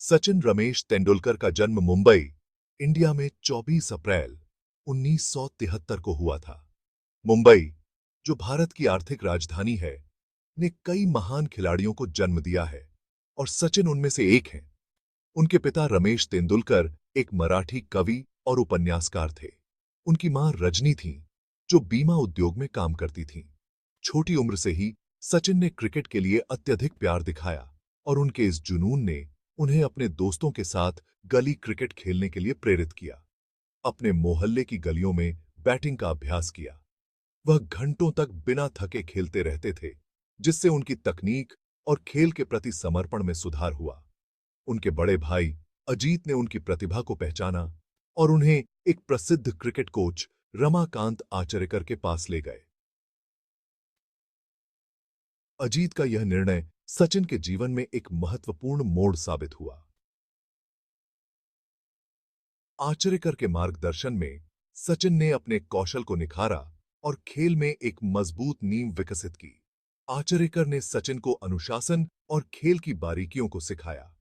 सचिन रमेश तेंदुलकर का जन्म मुंबई, इंडिया में 24 अप्रैल 1973 को हुआ था। मुंबई, जो भारत की आर्थिक राजधानी है, ने कई महान खिलाड़ियों को जन्म दिया है और सचिन उनमें से एक हैं। उनके पिता रमेश तेंदुलकर एक मराठी कवि और उपन्यासकार थे। उनकी मां रजनी थीं, जो बीमा उद्योग में काम करती थीं। छोटी उम्र से ही सचिन ने क्रिकेट के लिए अत्यधिक प्यार दिखाया और उनके इस जुनून ने उन्हें अपने दोस्तों के साथ गली क्रिकेट खेलने के लिए प्रेरित किया। अपने मोहल्ले की गलियों में बैटिंग का अभ्यास किया। वह घंटों तक बिना थके खेलते रहते थे, जिससे उनकी तकनीक और खेल के प्रति समर्पण में सुधार हुआ। उनके बड़े भाई अजीत ने उनकी प्रतिभा को पहचाना और उन्हें एक प्रसिद्ध क्रिकेट कोच रमाकांत आचरेकर के पास ले गए। अजीत का यह निर्णय सचिन के जीवन में एक महत्वपूर्ण मोड़ साबित हुआ। आचरेकर के मार्गदर्शन में सचिन ने अपने कौशल को निखारा और खेल में एक मजबूत नींव विकसित की। आचरेकर ने सचिन को अनुशासन और खेल की बारीकियों को सिखाया।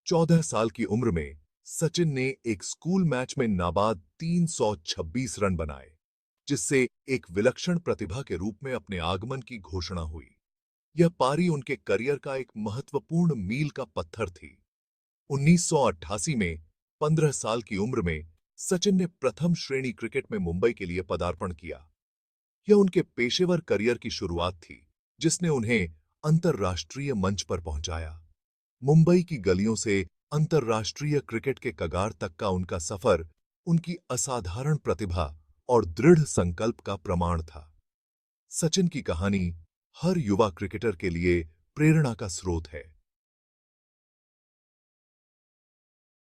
14 साल की उम्र में सचिन ने एक स्कूल मैच में नाबाद 326 रन बनाए, जिससे एक विलक्षण प्रतिभा के रूप में अपने आगमन की घोषणा हुई। यह पारी उनके करियर का एक महत्वपूर्ण मील का पत्थर थी। 1988 में 15 साल की उम्र में सचिन ने प्रथम श्रेणी क्रिकेट में मुंबई के लिए पदार्पण किया। यह उनके पेशेवर करियर की शुरुआत थी, जिसने उन्हें अंतर्राष्ट्रीय मंच पर पहुंचाया। मुंबई की गलियों से अंतर्राष्ट्रीय क्रिकेट के कगार तक का उनका सफर उनकी असाधारण प्रतिभा और दृढ़ संकल्प का प्रमाण था। सचिन की कहानी हर युवा क्रिकेटर के लिए प्रेरणा का स्रोत है।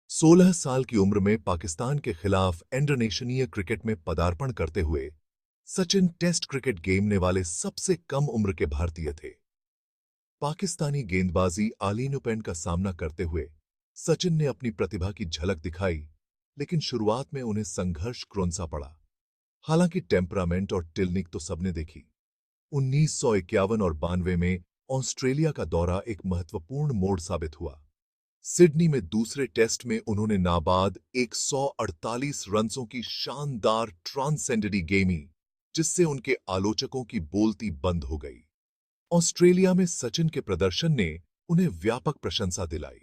16 साल की उम्र में पाकिस्तान के खिलाफ इंटरनेशनल क्रिकेट में पदार्पण करते हुए सचिन टेस्ट क्रिकेट गेमने वाले सबसे कम उम्र के भारतीय थे। पाकिस्तानी गेंदबाजी आलीनुपेंट का सामना करते हुए सचिन ने अपनी प्रतिभा की झलक दिखाई, लेकिन शुरुआत में उन्हें संघर्ष क्रौंसा पड़ा। हालांकि टेम्परामेंट और टेक्निक तो सबने देखी। 1951 और 92 में ऑस्ट्रेलिया का दौरा एक महत्वपूर्ण मोड़ साबित हुआ। सिडनी में दूसरे टेस्ट में उन्होंने नाबाद 148 रनों की शानदार ट्रांसेंडेंटली गेमी, जिससे उनके आलोचकों की बोलती बंद हो गई। ऑस्ट्रेलिया में सचिन के प्रदर्शन ने उन्हें व्यापक प्रशंसा दिलाई।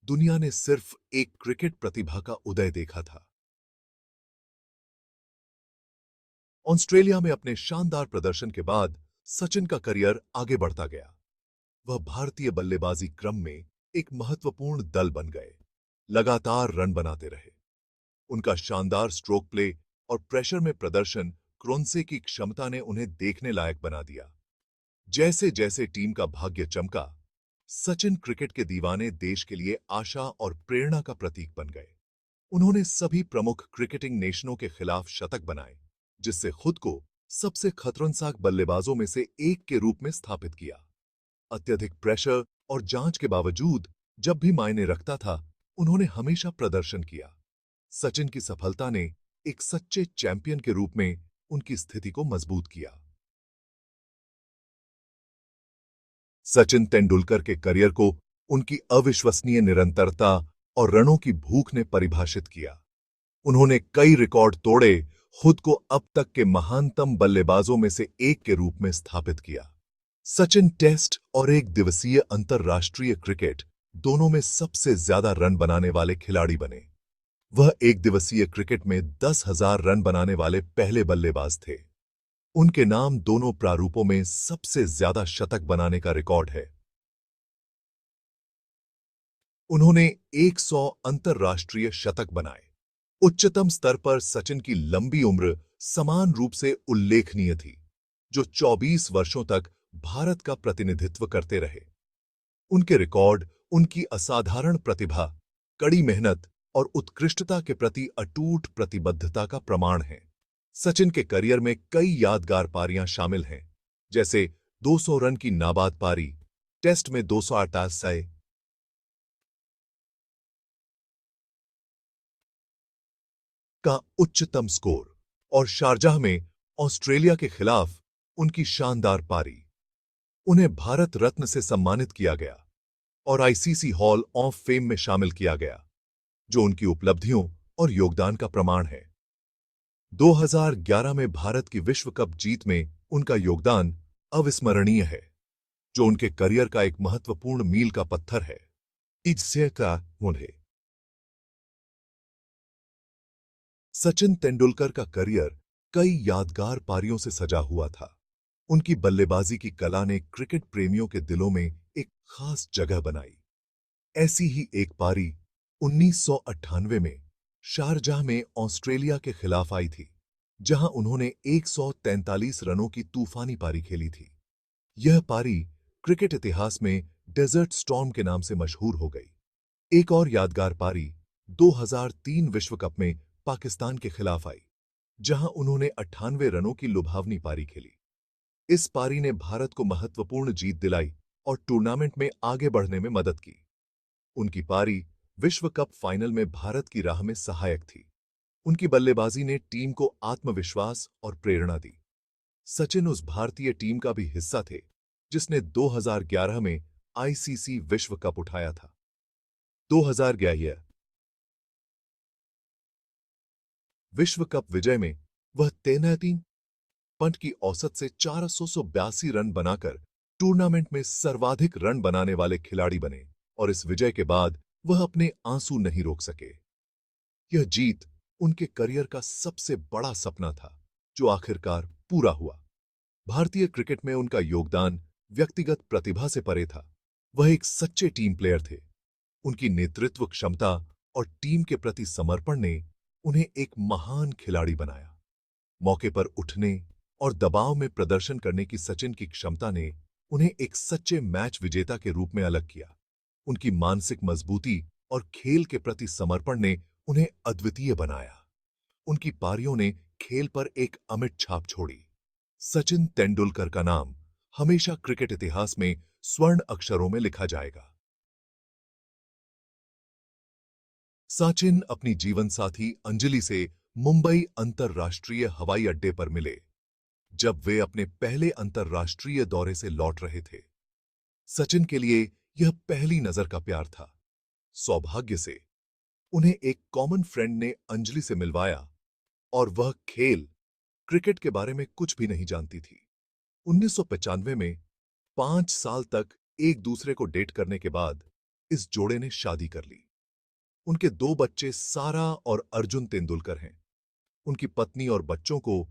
दुनिया ने सिर्फ एक क्रिकेट प्रतिभा का उदय देखा था। ऑस्ट्रेलिया में अपने शानदार प्रदर्शन के बाद सचिन का करियर आगे बढ़ता गया। वह भारतीय बल्लेबाजी क्रम में एक महत्वपूर्ण दल बन गए, लगातार रन बनाते रहे। उनका शानदार स्ट्रोक प्ले और प्रेशर में प्रदर्शन क्रोंसे की क्षमता ने उन्हें देखने लायक बना दिया। जैसे जैसे टीम का भाग्य चमका, सचिन क्रिकेट के दीवाने देश के लिए आशा और प्रेरणा का प्रतीक बन गए। उन्होंने सभी प्रमुख क्रिकेटिंग नेशनों के खिलाफ शतक बनाए, जिससे खुद को सबसे खतरनाक बल्लेबाजों में से एक के रूप में स्थापित किया। अत्यधिक प्रेशर और जांच के बावजूद जब भी मायने रखता था, उन्होंने हमेशा प्रदर्शन किया। सचिन की सफलता ने एक सच्चे चैंपियन के रूप में उनकी स्थिति को मजबूत किया। सचिन तेंदुलकर के करियर को उनकी अविश्वसनीय निरंतरता और रनों की भूख ने परिभाषित किया। उन्होंने कई रिकॉर्ड तोड़े, खुद को अब तक के महानतम बल्लेबाजों में से एक के रूप में स्थापित किया। सचिन टेस्ट और एक दिवसीय अंतर्राष्ट्रीय क्रिकेट दोनों में सबसे ज्यादा रन बनाने वाले खिलाड़ी बने। वह एक दिवसीय क्रिकेट में 10,000 रन बनाने वाले पहले बल्लेबाज थे। उनके नाम दोनों प्रारूपों में सबसे ज्यादा शतक बनाने का रिकॉर्ड है। उन्होंने 100 अंतर्राष्ट्रीय शतक बनाए। उच्चतम स्तर पर सचिन की लंबी उम्र समान रूप से उल्लेखनीय थी, जो 24 वर्षों तक भारत का प्रतिनिधित्व करते रहे। उनके रिकॉर्ड उनकी असाधारण प्रतिभा, कड़ी मेहनत और उत्कृष्टता के प्रति अटूट प्रतिबद्धता का प्रमाण है। सचिन के करियर में कई यादगार पारियां शामिल हैं, जैसे 200 रन की नाबाद पारी, टेस्ट में 288 का उच्चतम स्कोर और शारजाह में ऑस्ट्रेलिया के खिलाफ उनकी शानदार पारी। उन्हें भारत रत्न से सम्मानित किया गया। और आईसीसी हॉल ऑफ फेम में शामिल किया गया, जो उनकी उपलब्धियों और योगदान का प्रमाण है। 2011 में भारत की विश्व कप जीत में उनका योगदान अविस्मरणीय है, जो उनके करियर का एक महत्वपूर्ण मील का पत्थर है। इससे का उन्हें सचिन तेंदुलकर का करियर कई यादगार पारियों से सजा हुआ था। उनकी बल्लेबाजी की कला ने क्रिकेट प्रेमियों के दिलों में एक खास जगह बनाई। ऐसी ही एक पारी 1998 में शारजाह में ऑस्ट्रेलिया के खिलाफ आई थी, जहां उन्होंने 143 रनों की तूफानी पारी खेली थी। यह पारी क्रिकेट इतिहास में डेजर्ट स्टॉर्म के नाम से मशहूर हो गई। एक और यादगार पारी 2003 विश्व कप में पाकिस्तान के खिलाफ आई, जहां उन्होंने 98 रनों की लुभावनी पारी खेली। इस पारी ने भारत को महत्वपूर्ण जीत दिलाई और टूर्नामेंट में आगे बढ़ने में मदद की। उनकी पारी विश्व कप फाइनल में भारत की राह में सहायक थी। उनकी बल्लेबाजी ने टीम को आत्मविश्वास और प्रेरणा दी। सचिन उस भारतीय टीम का भी हिस्सा थे जिसने 2011 में आईसीसी विश्व कप उठाया था। 2011 विश्व कप विजय में वह 33 पंट की औसत से 482 रन बनाकर टूर्नामेंट में सर्वाधिक रन बनाने वाले खिलाड़ी बने और इस विजय के बाद वह अपने आंसू नहीं रोक सके। यह जीत उनके करियर का सबसे बड़ा सपना था, जो आखिरकार पूरा हुआ। भारतीय क्रिकेट में उनका योगदान व्यक्तिगत प्रतिभा से परे था। वह एक सच्चे टीम प्लेयर थे। उनकी नेतृत्व क्षमता और टीम के प्रति समर्पण ने उन्हें एक महान खिलाड़ी बनाया। मौके पर उठने और दबाव में प्रदर्शन करने की सचिन की क्षमता ने उन्हें एक सच्चे मैच विजेता के रूप में अलग किया। उनकी मानसिक मजबूती और खेल के प्रति समर्पण ने उन्हें अद्वितीय बनाया। उनकी पारियों ने खेल पर एक अमिट छाप छोड़ी। सचिन तेंदुलकर का नाम हमेशा क्रिकेट इतिहास में स्वर्ण अक्षरों में लिखा जाएगा। सचिन अपनी जीवनसाथी अंजलि से मुंबई अंतरराष्ट्रीय हवाई अड्डे पर मिले, जब वे अपने पहले अंतरराष्ट्रीय दौरे से लौट रहे थे। सचिन के लिए यह पहली नजर का प्यार था। सौभाग्य से उन्हें एक कॉमन फ्रेंड ने अंजलि से मिलवाया और वह खेल क्रिकेट के बारे में कुछ भी नहीं जानती थी। 1995 में 5 साल तक एक दूसरे को डेट करने के बाद इस जोड़े ने शादी कर ली। उनके 2 बच्चे सारा और अर्जुन तेंदुलकर हैं। उनकी पत्नी और बच्चों को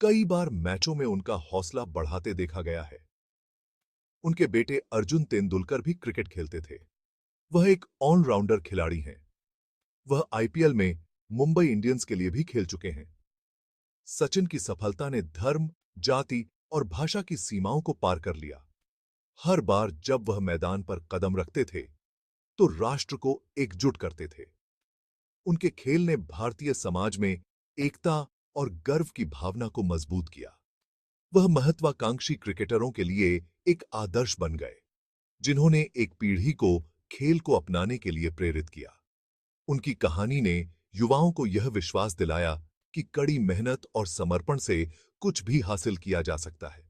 कई बार मैचों में उनका हौसला बढ़ाते देखा गया है। उनके बेटे अर्जुन तेंदुलकर भी क्रिकेट खेलते थे। वह एक ऑलराउंडर खिलाड़ी हैं। वह आईपीएल में मुंबई इंडियंस के लिए भी खेल चुके हैं। सचिन की सफलता ने धर्म, जाति और भाषा की सीमाओं को पार कर लिया। हर बार जब वह मैदान पर कदम रखते थे, तो राष्ट्र को एकजुट करते थे। उनके खेल ने भारतीय समाज में एकता और गर्व की भावना को मजबूत किया। वह महत्वाकांक्षी क्रिकेटरों के लिए एक आदर्श बन गए, जिन्होंने एक पीढ़ी को खेल को अपनाने के लिए प्रेरित किया। उनकी कहानी ने युवाओं को यह विश्वास दिलाया कि कड़ी मेहनत और समर्पण से कुछ भी हासिल किया जा सकता है।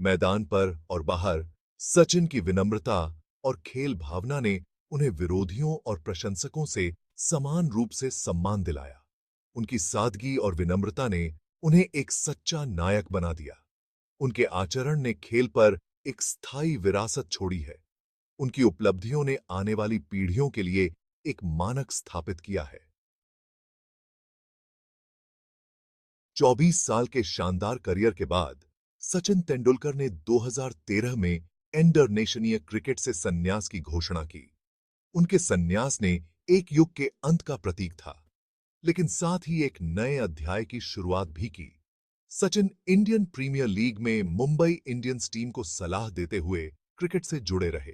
मैदान पर और बाहर सचिन की विनम्रता और खेल भावना ने उन्हें विरोधियों और प्रशंसकों से समान रूप से सम्मान दिलाया। उनकी सादगी और विनम्रता ने उन्हें एक सच्चा नायक बना दिया। उनके आचरण ने खेल पर एक स्थायी विरासत छोड़ी है। उनकी उपलब्धियों ने आने वाली पीढ़ियों के लिए एक मानक स्थापित किया है। 24 साल के शानदार करियर के बाद सचिन तेंदुलकर ने 2013 में इंटरनेशनल क्रिकेट से संन्यास की घोषणा की। उनके संन्यास ने एक युग के अंत का प्रतीक था, लेकिन साथ ही एक नए अध्याय की शुरुआत भी की। सचिन इंडियन प्रीमियर लीग में मुंबई इंडियंस टीम को सलाह देते हुए क्रिकेट से जुड़े रहे।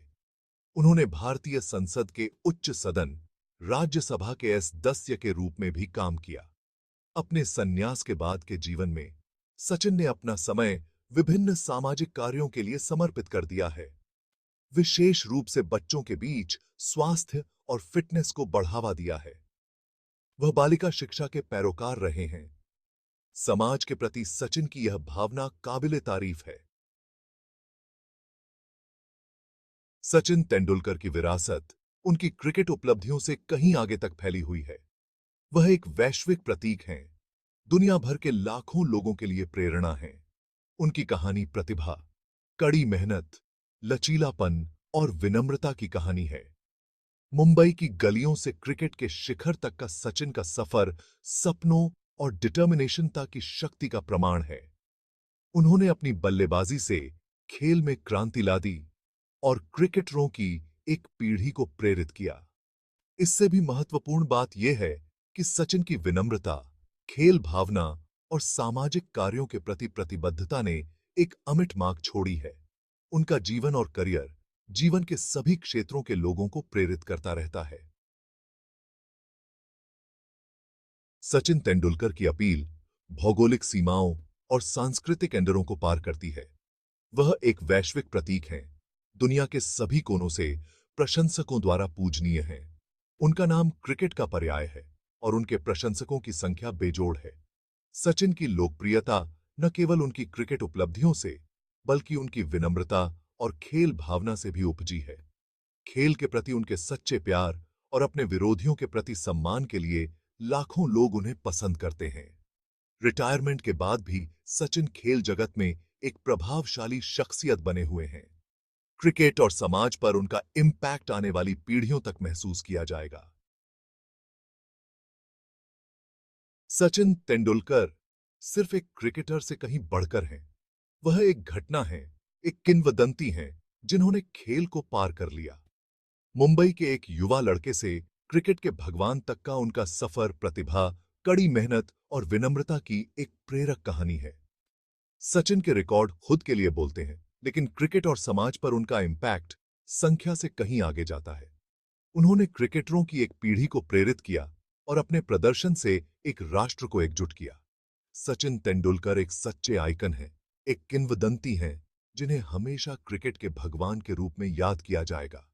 उन्होंने भारतीय संसद के उच्च सदन, राज्यसभा के सदस्य के रूप में भी काम किया। अपने संन्यास के बाद के जीवन में सचिन ने अपना समय विभिन्न सामाजिक कार्यों के लिए समर्पित कर दिया है। विशेष रूप से बच्चों के बीच स्वास्थ्य और फिटनेस को बढ़ावा दिया है। वह बालिका शिक्षा के पैरोकार रहे हैं। समाज के प्रति सचिन की यह भावना काबिले तारीफ है। सचिन तेंदुलकर की विरासत उनकी क्रिकेट उपलब्धियों से कहीं आगे तक फैली हुई है। वह एक वैश्विक प्रतीक हैं, दुनिया भर के लाखों लोगों के लिए प्रेरणा हैं। उनकी कहानी प्रतिभा, कड़ी मेहनत, लचीलापन और विनम्रता की कहानी है। मुंबई की गलियों से क्रिकेट के शिखर तक का सचिन का सफर सपनों और डिटर्मिनेशनता की शक्ति का प्रमाण है। उन्होंने अपनी बल्लेबाजी से खेल में क्रांति ला दी और क्रिकेटरों की एक पीढ़ी को प्रेरित किया। इससे भी महत्वपूर्ण बात यह है कि सचिन की विनम्रता, खेल भावना और सामाजिक कार्यों के प्रति प्रतिबद्धता ने एक अमिट मार्क छोड़ी है। उनका जीवन और करियर जीवन के सभी क्षेत्रों के लोगों को प्रेरित करता रहता है। सचिन तेंदुलकर की अपील भौगोलिक सीमाओं और सांस्कृतिक एंडरों को पार करती है। वह एक वैश्विक प्रतीक हैं, दुनिया के सभी कोनों से प्रशंसकों द्वारा पूजनीय हैं। उनका नाम क्रिकेट का पर्याय है और उनके प्रशंसकों की संख्या बेजोड़ है। सचिन की लोकप्रियता न केवल उनकी क्रिकेट उपलब्धियों से, बल्कि उनकी विनम्रता और खेल भावना से भी उपजी है। खेल के प्रति उनके सच्चे प्यार और अपने विरोधियों के प्रति सम्मान के लिए लाखों लोग उन्हें पसंद करते हैं। रिटायरमेंट के बाद भी सचिन खेल जगत में एक प्रभावशाली शख्सियत बने हुए हैं। क्रिकेट और समाज पर उनका इम्पैक्ट आने वाली पीढ़ियों तक महसूस किया जाएगा। सचिन तेंदुलकर सिर्फ एक क्रिकेटर से कहीं बढ़कर हैं। वह एक घटना है, एक किंवदंती हैं, जिन्होंने खेल को पार कर लिया। मुंबई के एक युवा लड़के से क्रिकेट के भगवान तक का उनका सफर प्रतिभा, कड़ी मेहनत और विनम्रता की एक प्रेरक कहानी है। सचिन के रिकॉर्ड खुद के लिए बोलते हैं, लेकिन क्रिकेट और समाज पर उनका इम्पैक्ट संख्या से कहीं आगे जाता है। उन्होंने क्रिकेटरों की एक पीढ़ी को प्रेरित किया और अपने प्रदर्शन से एक राष्ट्र को एकजुट किया। सचिन तेंदुलकर एक सच्चे आइकन हैं, एक किंवदंती हैं, जिन्हें हमेशा क्रिकेट के भगवान के रूप में याद किया जाएगा।